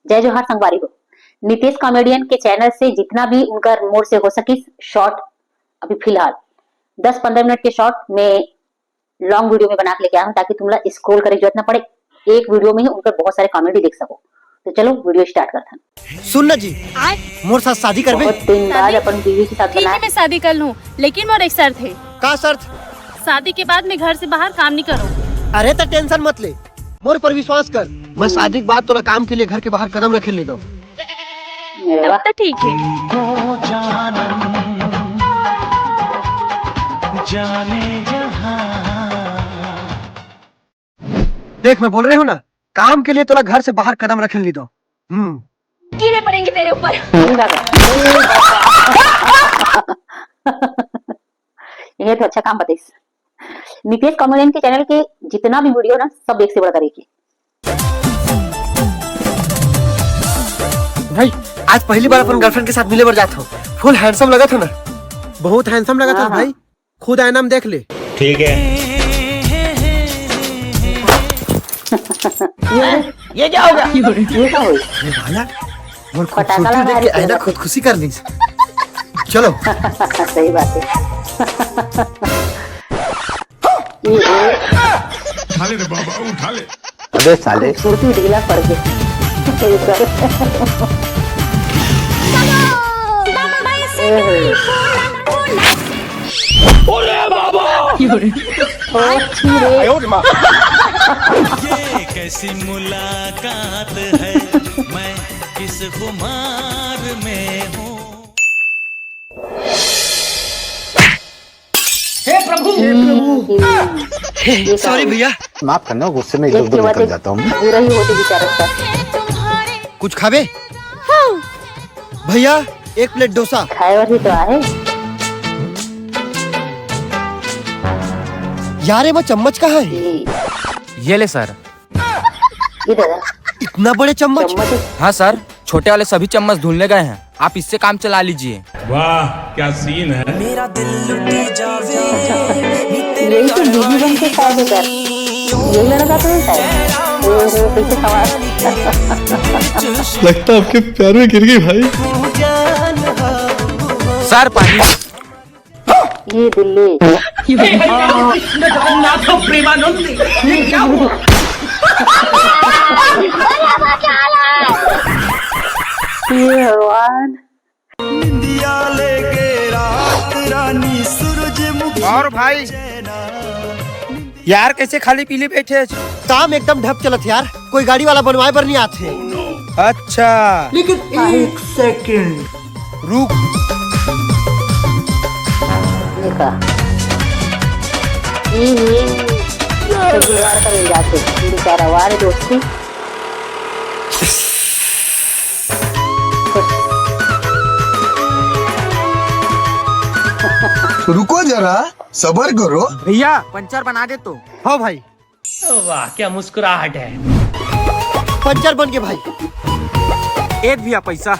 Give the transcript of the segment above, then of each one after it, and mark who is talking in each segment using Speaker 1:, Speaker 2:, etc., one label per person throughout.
Speaker 1: जय जोहार संगवारी हो। नितेश कॉमेडियन के चैनल से जितना भी उनका मोड से हो सके शॉर्ट अभी फिलहाल 10-15 मिनट के शॉर्ट में लॉन्ग वीडियो में बना के लेके आया हूँ ताकि तुम लोग स्क्रॉल करे जरूरत ना पड़े, एक वीडियो में ही उनका बहुत सारे कॉमेडी देख सको। तो चलो वीडियो स्टार्ट करते हैं।
Speaker 2: सुन ना जी, मोर साथ शादी करबे?
Speaker 1: बहुत दिन बाद अपन बीवी के साथ बनाया।
Speaker 3: मैं शादी कर लूं, लेकिन मोर एक शर्त है।
Speaker 2: का शर्त?
Speaker 3: शादी के बाद मैं घर से बाहर काम नहीं करूं।
Speaker 2: अरे तो टेंशन मत ले, मोर पर विश्वास कर। मैं शादी के बाद तोरा काम के लिए घर के बाहर कदम रखे ले दो।
Speaker 3: तब तो ठीक है।
Speaker 2: देख मैं बोल रही हूँ ना, काम के लिए तोरा घर से बाहर कदम रखे ले दो।
Speaker 3: कीड़े पड़ेंगे तेरे ऊपर।
Speaker 1: ये तो अच्छा काम बताइए। नितेश कॉमेडियन के चैनल के जितना भी वीडियो ना सब एक से बढ़कर एक है।
Speaker 2: भाई आज पहली बार अपन गर्लफ्रेंड के साथ मिले बर जाता हूँ। फुल हैंडसम लगा था ना? बहुत हैंडसम लगा था भाई, खुद आईना में देख ले। ठीक है।
Speaker 1: ये क्या हो गया? ये क्या हुई?
Speaker 2: भाया मोर खूबसूरती देख के आईना खुद खुशी कर ली। चलो।
Speaker 1: सही बात है।
Speaker 4: उठा ले रे बाबा, उठा ले।
Speaker 2: अबे साले
Speaker 1: खूबसूरती ढीला पड़ गई।
Speaker 5: ये कैसी मुलाकात है, मैं किस खुमार में हूँ।
Speaker 2: हे प्रभु, सॉरी भैया,
Speaker 6: माफ करना, गुस्से में इधर-उधर निकल जाता हूँ।
Speaker 1: बुरा ही होती बेचारा।
Speaker 2: कुछ खावे? भैया एक प्लेट डोसा।
Speaker 1: खाए और ही तो आए।
Speaker 2: यार वो चम्मच कहाँ है?
Speaker 7: ये ले सर।
Speaker 1: इधर
Speaker 2: इतना बड़े चम्मच?
Speaker 7: हाँ सर, छोटे वाले सभी चम्मच धुलने गए हैं, आप इससे काम चला लीजिए।
Speaker 4: वाह क्या सीन है।
Speaker 5: मेरा दिल लुटी जावे,
Speaker 1: यही तो बीबी बन के शादी कर, यही लड़का तो है। कैसे सवाल?
Speaker 4: लगता है आपके प्यार में गिर गई भाई।
Speaker 7: सर पानी।
Speaker 1: ये दिल्ली। भगवान।
Speaker 2: और भाई यार कैसे खाली पीली बैठे? काम एकदम ढप चलत यार, कोई गाड़ी वाला बनवाए पर नहीं आते। अच्छा लेकिन एक सेकंड रुक।
Speaker 1: देखा का मिल जाते बेचारा। वारे दोस्ती
Speaker 6: रुको जरा, सबर करो।
Speaker 7: भैया पंचर बना दे तो।
Speaker 2: हाँ भाई।
Speaker 8: वाह क्या मुस्कुराहट है।
Speaker 2: पंचर बन के भाई।
Speaker 7: एक भैया पैसा।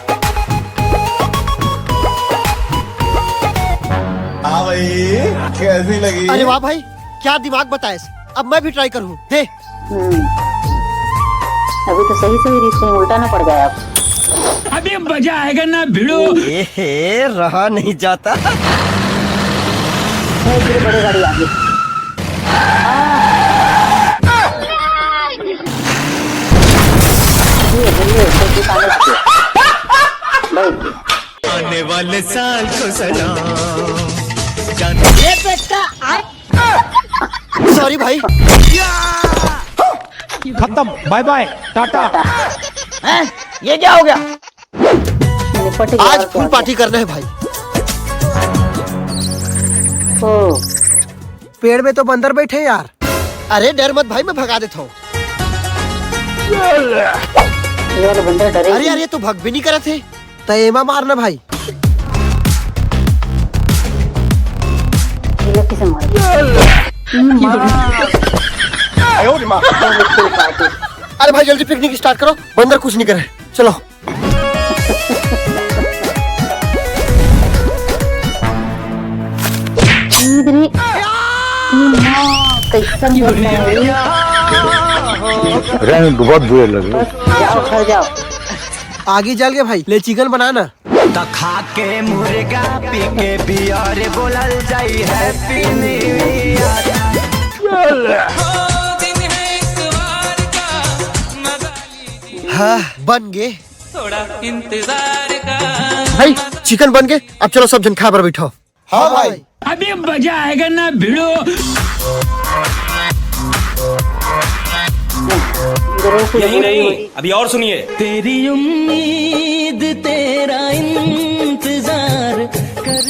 Speaker 6: हाँ भाई कैसी लगी?
Speaker 2: अरे वाह भाई, क्या दिमाग बताए। अब मैं भी ट्राई करूँ। दे।
Speaker 1: अभी तो सही सही रिश्ते में उल्टा ना पड़ जाए। आप
Speaker 8: अभी मजा आएगा ना भिड़ो।
Speaker 2: रहा नहीं जाता।
Speaker 1: बड़ी गाड़ी आ गई।
Speaker 5: आने वाले साल को सलाम।
Speaker 2: सॉरी भाई।
Speaker 8: खत्म, बाय बाय, टाटा।
Speaker 2: ये क्या हो गया?
Speaker 1: निपट गया।
Speaker 2: आज फुल पार्टी करना है भाई। पेड़ में तो बंदर बैठे यार। अरे डर मत भाई, मैं भगा देता हूँ।
Speaker 1: बंदर डरे।
Speaker 2: अरे यार ये तो भग भी नहीं करे थे। तयमा मारना भाई।
Speaker 1: किसे
Speaker 2: अरे भाई जल्दी पिकनिक स्टार्ट करो, बंदर कुछ नहीं करे। चलो।
Speaker 6: बहुत बुरे लगे।
Speaker 1: जाओ घर जाओ।
Speaker 2: आगे जल गए भाई, ले चिकन बनाना।
Speaker 5: खा के मुर्गा पी के बियर बोलल जाई हैप्पी न्यू ईयर।
Speaker 2: हाँ बन गए
Speaker 5: थोड़ा इंतजार का
Speaker 2: भाई, चिकन बन गए। अब चलो सब जन खा पर बैठो। हाँ भाई।
Speaker 8: अभी मजा आएगा ना भिड़ो।
Speaker 5: यही नहीं, अभी और सुनिए। तेरी उम्मीद तेरा इंतजार कर।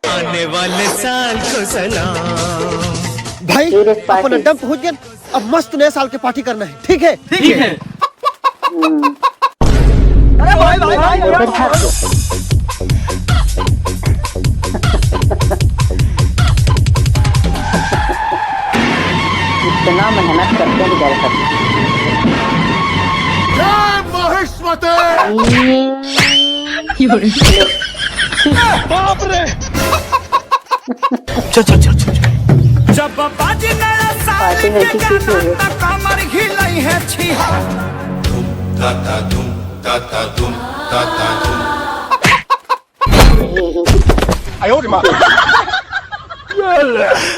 Speaker 5: आने वाले साल को सलाम।
Speaker 2: भाई
Speaker 1: सीरियस पार्टी।
Speaker 2: अपन अड्डा पहुंच गए, अब मस्त नए साल के पार्टी करना है। ठीक है ठीक है। अरे भाई भाई भाई
Speaker 1: इतना मेहनत करते हैं बेचारे सब।
Speaker 2: बाप रे।
Speaker 5: चल चल चल चल।
Speaker 2: जब बाजी नया साल
Speaker 1: पार्टी में ऐसी चीज हो गई।
Speaker 2: कमर हिलाई है छिहा।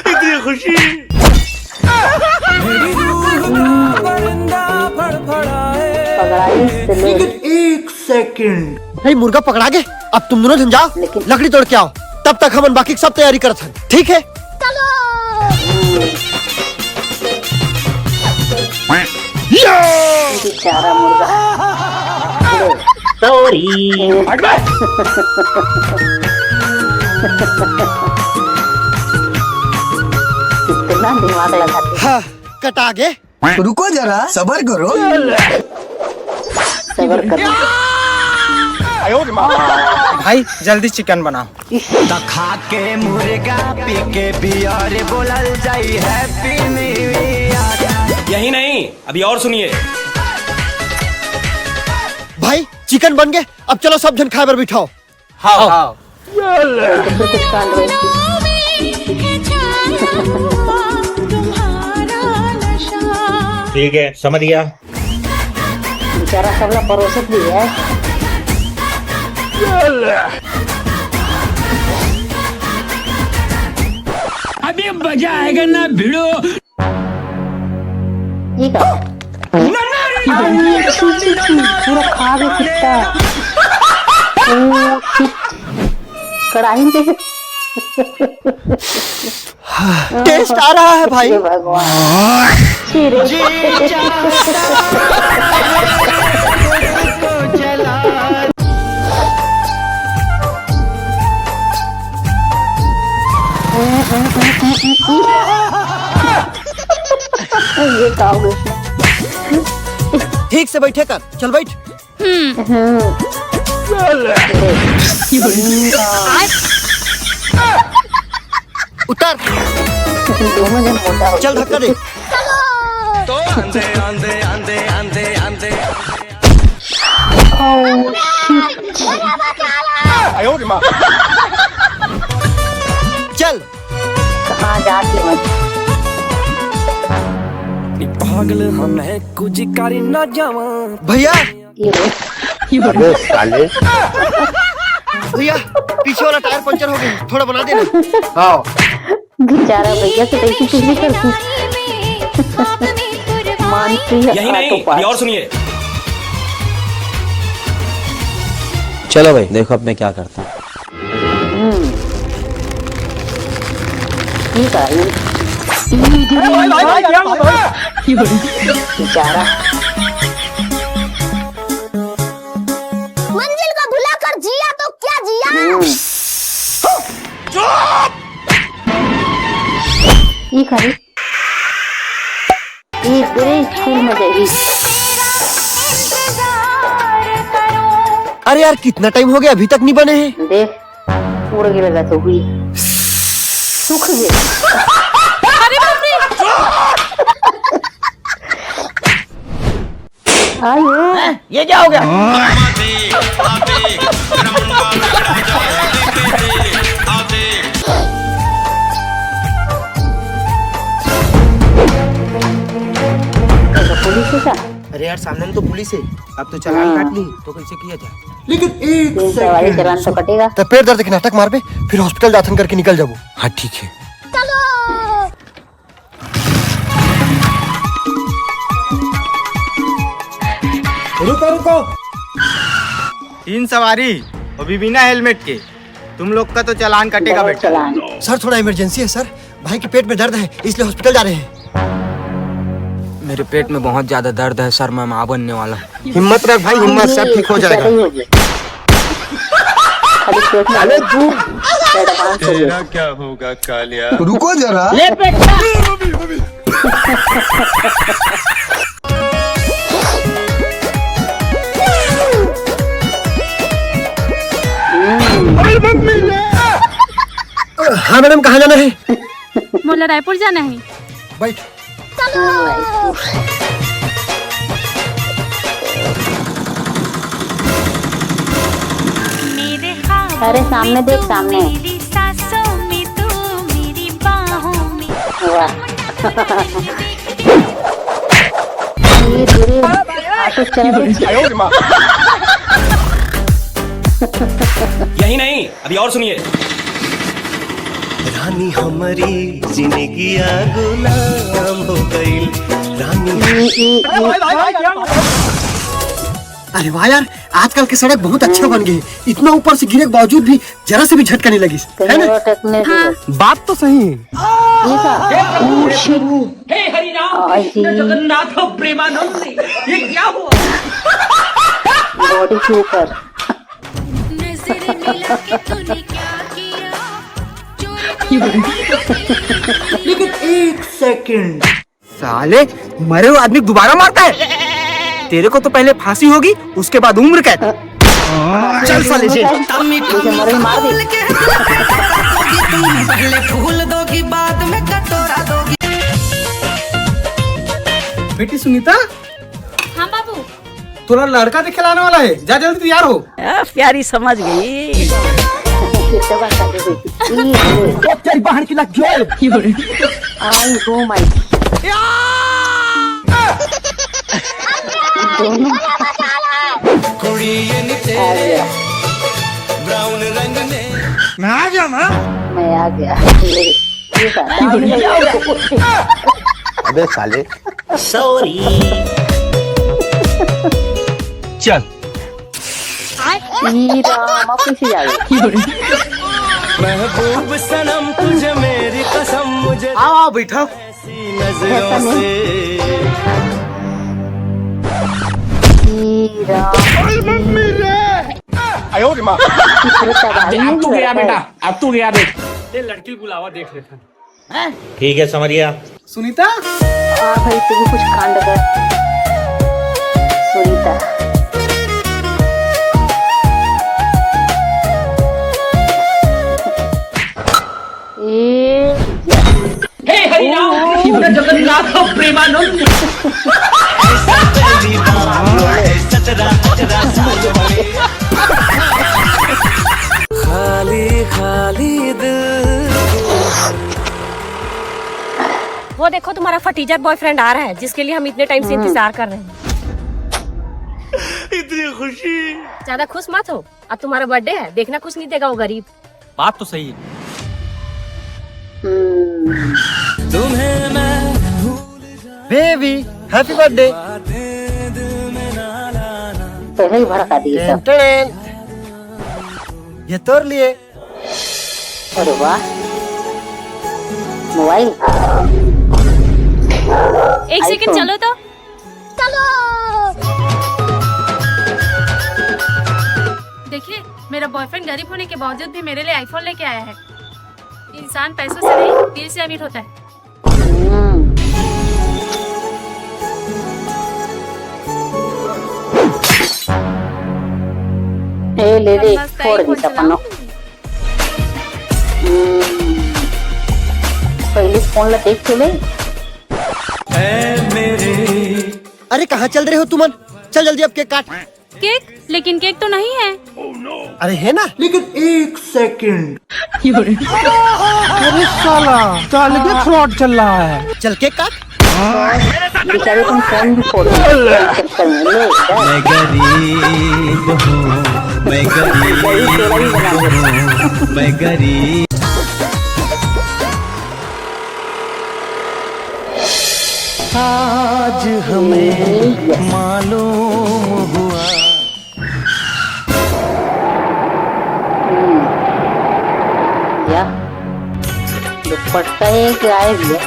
Speaker 2: इतनी खुशी।
Speaker 1: पगड़ाई से ले।
Speaker 2: एक सेकंड भाई, मुर्गा पकड़ा गए। अब तुम दोनों जन जाओ, लकड़ी तोड़ के आओ। तब तक हम बाकी सब तैयारी करते हैं। ठीक है
Speaker 1: बेचारा मुर्गा। कितना दिमाग लगाते हैं।
Speaker 2: हाँ कटा गए।
Speaker 6: रुको जरा सबर करो।
Speaker 1: सबर करना।
Speaker 7: भाई जल्दी चिकन बनाओ।
Speaker 5: खा के मुर्गा पी के बियर बोलल जाई हैप्पी न्यू ईयर। यही नहीं, अभी और सुनिए।
Speaker 2: भाई चिकन बन गए। अब चलो सब जन खाए पर बिठाओ।
Speaker 7: हाँ हाँ।
Speaker 1: तो फिर कुछ कांड हुए।
Speaker 8: ठीक है समझ गया।
Speaker 1: बेचारा सब लोग परोसत भी है।
Speaker 8: अभी मजा आएगा ना भिड़ो।
Speaker 1: ये क्या? पूरा खा गया कुत्ता। ओह, शिट। कढ़ाई में कैसे?
Speaker 2: टेस्ट आ रहा है भाई।
Speaker 1: हे भगवान। छी रे। ये क्या हो गया?
Speaker 2: ठीक से बैठे कर। चल बैठ। उतर।
Speaker 1: दोनों जन मोटा हो।
Speaker 2: चल धक्का दे।
Speaker 5: तो आंधे आंधे आंधे आंधे आंधे।
Speaker 1: ओह, शिट।
Speaker 2: चल।
Speaker 1: कहाँ जाती मत।
Speaker 5: पागल हमें कुछ कर ना जावा।
Speaker 2: भैया
Speaker 1: ये लो।
Speaker 2: भैया पीछे वाला टायर पंचर हो गया, थोड़ा बना देना। हाँ
Speaker 1: बेचारा भैया से कैसी चीज नहीं करती। मानती है।
Speaker 5: यही नहीं, अभी और सुनिए।
Speaker 9: चलो भाई देखो अब मैं क्या करता हूँ।
Speaker 1: ठीक है। बेचारा
Speaker 3: मंजिल को भुला कर जिया तो क्या जिया।
Speaker 1: ये खाली ये तेरे स्कूल में जाएगी।
Speaker 2: अरे यार कितना टाइम हो गया अभी तक नहीं बने हैं।
Speaker 1: देख उड़ गिरेगा तो हुई सूख गए। आयो
Speaker 2: ये क्या हो गया? अरे यार सामने में तो पुलिस है, अब तो चालान काट ली
Speaker 7: तो कैसे किया जाए?
Speaker 2: लेकिन एक
Speaker 1: 300 चालान तो कटेगा।
Speaker 2: तो पेट दर्द के नाटक मार बे, फिर हॉस्पिटल दाखिल करके निकल जाबो।
Speaker 7: हाँ ठीक है।
Speaker 2: रुको
Speaker 10: 3 सवारी अभी बिना हेलमेट के, तुम लोग का तो चालान कटेगा
Speaker 1: बहुत
Speaker 10: बेटा।
Speaker 1: चालान।
Speaker 2: सर थोड़ा इमरजेंसी है सर, भाई के पेट में दर्द है इसलिए हॉस्पिटल जा रहे हैं।
Speaker 7: मेरे पेट में बहुत ज्यादा दर्द है सर, मैं माँ बनने वाला हूँ।
Speaker 2: हिम्मत रख भाई, हिम्मत, सब ठीक हो जाएगा।
Speaker 1: खाली पेट में एडवांस हो गया।
Speaker 6: क्या होगा कालिया?
Speaker 10: रुको जरा।
Speaker 8: ले बेटा।
Speaker 2: हाँ मैडम, कहाँ जाना है?
Speaker 3: मोला रायपुर जाना है।
Speaker 2: बैठ।
Speaker 1: अरे सामने देख, सामने। वाह। धीरे आशीष चल।
Speaker 5: यही नहीं, अभी और सुनिए।
Speaker 6: रानी हमारी जिंदगी गुलाम हो गई रानी।
Speaker 2: अरे वाह यार, आजकल के सड़क बहुत अच्छे बन गए, इतना ऊपर से गिरे के बावजूद भी जरा से भी झटका नहीं लगी, है ना? बात तो सही है।
Speaker 8: हे हरिनाम कृष्ण जगन्नाथ प्रेमानंद, ये क्या हुआ?
Speaker 1: बॉडी के ऊपर।
Speaker 2: लेकिन एक सेकंड,
Speaker 10: साले मरे हुए आदमी दोबारा मारता है? तेरे को तो पहले फांसी होगी, उसके बाद उम्र कैद।
Speaker 2: चल साले से।
Speaker 1: मुझे मरे मार दे।
Speaker 10: बेटी सुनीता,
Speaker 3: हाँ बाबू।
Speaker 10: थोड़ा लड़का देखे लाने वाला है, जा जल्दी तैयार हो।
Speaker 3: प्यारी समझ गई।
Speaker 1: कितने बार कर दे बेटी।
Speaker 10: तेरी बहन की लग गई।
Speaker 1: आई हो माय। दोनों
Speaker 5: ब्राउन रंग ने
Speaker 8: मैं आ गया ना।
Speaker 1: मैं आ गया। ये
Speaker 9: अबे साले।
Speaker 6: सॉरी।
Speaker 9: चल।
Speaker 1: राम ऑफिस जा गए।
Speaker 5: महबूब सनम तुझे मेरी कसम, मुझे
Speaker 10: आओ बैठो।
Speaker 5: ऐसी नजरों से
Speaker 8: अब तू गया बेटा, अब तू गया देख। ये लड़की बुलावा देख लेता है।
Speaker 6: ठीक है समझिया।
Speaker 10: सुनीता,
Speaker 1: भाई तू भी कुछ कांड कर। सुनीता
Speaker 8: हे हरिनाम कृष्ण जगन्नाथ प्रेमानंद।
Speaker 5: खाली खाली दिल।
Speaker 3: वो देखो तुम्हारा फटीचर बॉयफ्रेंड आ रहा है, जिसके लिए हम इतने टाइम से इंतजार कर रहे हैं।
Speaker 5: इतनी खुशी।
Speaker 3: ज्यादा खुश मत हो, अब तुम्हारा बर्थडे है, देखना कुछ नहीं देगा वो गरीब।
Speaker 7: बात तो सही है।
Speaker 5: तुम्हें मैं
Speaker 2: बेबी हैप्पी बर्थडे।
Speaker 1: पहले ही भड़का दिए सब।
Speaker 2: ये तोड़ लिए।
Speaker 1: अरे वाह, मोबाइल।
Speaker 3: एक सेकंड चलो तो। देखिए, मेरा बॉयफ्रेंड गरीब होने के बावजूद भी मेरे लिए आईफोन लेके आया है। इंसान पैसों से नहीं, दिल से अमीर होता है।
Speaker 1: ले दे, छोड़ दी सपनों। पहले फोन ला देख चले।
Speaker 2: अरे कहाँ चल रहे हो तुमन? चल जल्दी अब केक काट।
Speaker 3: केक? लेकिन केक तो नहीं है।
Speaker 2: अरे है ना। लेकिन एक सेकंड। अरे साला, साले पे फ्रॉड चल रहा है। चल केक काट।
Speaker 1: बेचारे तुम फोन भी फोड़ चक्कर में ले
Speaker 5: मैं गरीब हूँ, मैं गरीब हूँ, मैं गरीब। आज हमें मालूम हुआ।
Speaker 1: या दुपट्टा एक आए भैया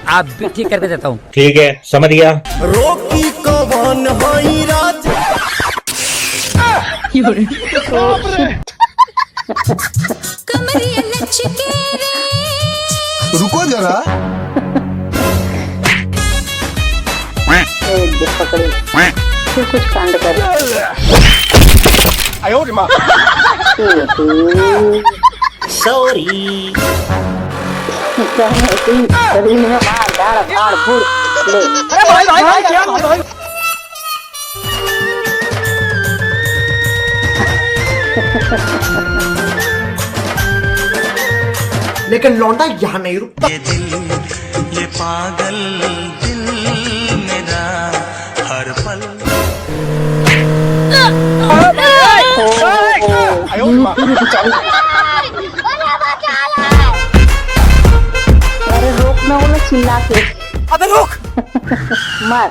Speaker 10: आप भी ठीक करके देता हूँ।
Speaker 6: ठीक है, समझ गया।
Speaker 5: रोकी कौन होई रात।
Speaker 2: रुको जरा।
Speaker 1: पकड़े फिर कुछ कांड कर
Speaker 6: सॉरी।
Speaker 1: शरीर में मार दाड़ फाड़ फूड़ ले।
Speaker 2: लेकिन लौंडा यहाँ नहीं रुकता।
Speaker 5: ये दिल, ये पागल दिल मेरा हर पल।
Speaker 1: अरे रोक ना बोला चिल्ला के।
Speaker 10: अबे रोक।
Speaker 1: मार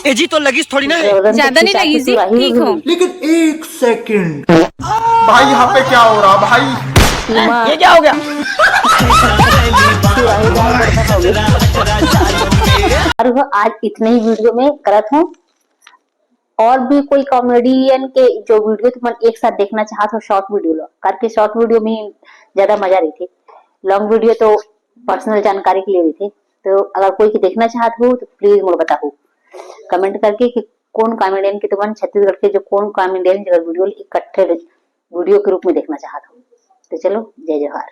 Speaker 10: ए जी तो लगी थोड़ी ना है।
Speaker 3: ज्यादा नहीं लगी जी, ठीक हो।
Speaker 2: लेकिन एक सेकंड भाई, यहाँ पे क्या हो रहा भाई?
Speaker 10: ये क्या हो गया?
Speaker 1: और वो आज इतने ही वीडियो में करत हूँ। और भी कोई कॉमेडियन के जो वीडियो तुम एक साथ देखना चाहत हो शॉर्ट वीडियो लो करके, शॉर्ट वीडियो में ज्यादा मजा रही थी। लॉन्ग वीडियो तो पर्सनल जानकारी के लिए रही थी। तो अगर कोई देखना चाहत हो तो प्लीज मुझे बताओ कमेंट करके कि कौन कॉमेडियन के तुम छत्तीसगढ़ के जो कौन कॉमेडियन वीडियो इकट्ठे वीडियो के रूप में देखना चाहत हो। तो चलो, जय जवाहर।